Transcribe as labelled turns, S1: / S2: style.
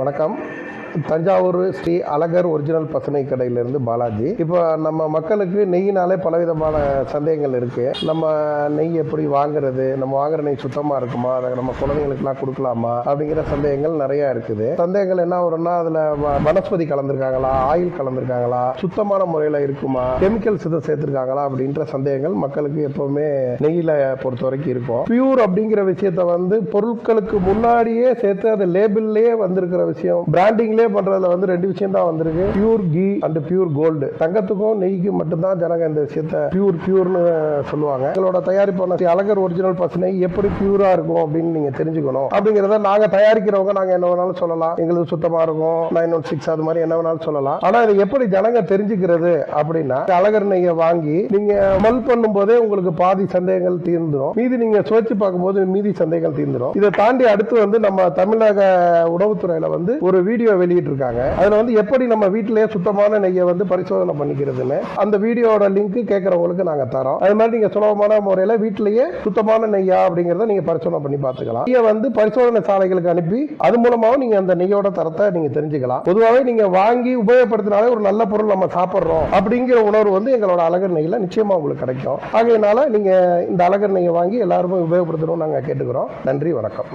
S1: வணக்கம். தஞ்சாவூர் ஸ்ரீ அழகர் ஒரிஜினல் பசுனை கடையிலிருந்து பாலாஜி. இப்போ நம்ம மக்களுக்கு நெய்யினாலே பலவிதமான சந்தேகங்கள் இருக்கு. நம்ம நெய் எப்படி வாங்குறது, நம்ம வாங்குற நெய் சுத்தமா இருக்குமா, அதை நம்ம குழந்தைங்களுக்குலாம் கொடுக்கலாமா அப்படிங்கிற சந்தேகங்கள் நிறைய இருக்குது. சந்தேகங்கள் என்ன வரும்னா, அதுல வனஸ்பதி கலந்துருக்காங்களா, ஆயில் கலந்துருக்காங்களா, சுத்தமான முறையில் இருக்குமா, கெமிக்கல்ஸ் இதை சேர்த்துருக்காங்களா அப்படின்ற சந்தேகங்கள் மக்களுக்கு எப்பவுமே நெய்யில பொறுத்த வரைக்கும் இருக்கும். பியூர் அப்படிங்கிற விஷயத்த பொருட்களுக்கு முன்னாடியே சேர்த்து அது லேபிள்லயே வந்திருக்கிற விஷயம், பிராண்டிங்ல பண்றதுல ரெண்டு விஷயம் தான் வந்திருக்கு. Pure ghee and pure gold. தங்கத்துக்கும் நெய்க்கும் மட்டும்தான் ஜனங்க இந்த விஷயத்தை பியூர்னு சொல்லுவாங்க. எங்களோட தயாரிப்பான அழகர் ஒரிஜினல் பசுனை எப்படி பியூரா இருக்கும் அப்படின்னு நீங்க தெரிஞ்சுக்கணும். அப்படிங்கறத நாங்க தயாரிக்கிறவங்க நாங்க என்ன வேணாலும் சொல்லலாம், எங்களுக்கு சுத்தமா இருக்கும் 916 அது மாதிரி என்ன வேணாலும் சொல்லலாம். ஆனா இதை எப்படி ஜனங்க தெரிஞ்சுக்கிறது அப்படின்னா, அழகர் நெய்யை வாங்கி நீங்க மல் பண்ணும் போதே உங்களுக்கு பாதி சந்தேகங்கள் தீர்ந்துடும். மீதி நீங்க சுவைச்சு பார்க்கும்போது மீதி சந்தேகங்கள் தீர்ந்துடும். இதை தாண்டி அடுத்து நம்ம தமிழக உணவுத்துறையில ஒரு வீடியோ வெளியிட்டிருக்காங்க. அதுல எப்படி நம்ம வீட்டிலேயே சுத்தமான நெய்யை பரிசோதனை பண்ணிக்கிறதுன்னு அந்த வீடியோட லிங்க் கேட்கறவங்களுக்கு நாங்க தரோம். அது மாதிரி நீங்க சுலபமான முறையில வீட்டிலேயே சுத்தமான நெய்யா அப்படிங்கறத நீங்க பரிசோதனை பண்ணி பார்த்துக்கலாம். நெய்யை பரிசோதனை சாலைகளுக்கு அனுப்பி அது மூலமாவும் நீங்க அந்த நெய்யோட தரத்தை நீங்க தெரிஞ்சுக்கலாம். பொதுவாகவே நீங்க வாங்கி உபயோகப்படுத்தினாலே ஒரு நல்ல பொருள் நம்ம சாப்பிடுறோம் அப்படிங்கிற உணர்வு எங்களோட அழகர் நெய்யில நிச்சயமா உங்களுக்கு கிடைக்கும். ஆகையினால நீங்க இந்த அழகர் நெய்யை வாங்கி எல்லாருமே உபயோகப்படுத்தணும் நாங்க கேட்டுக்கிறோம். நன்றி, வணக்கம்.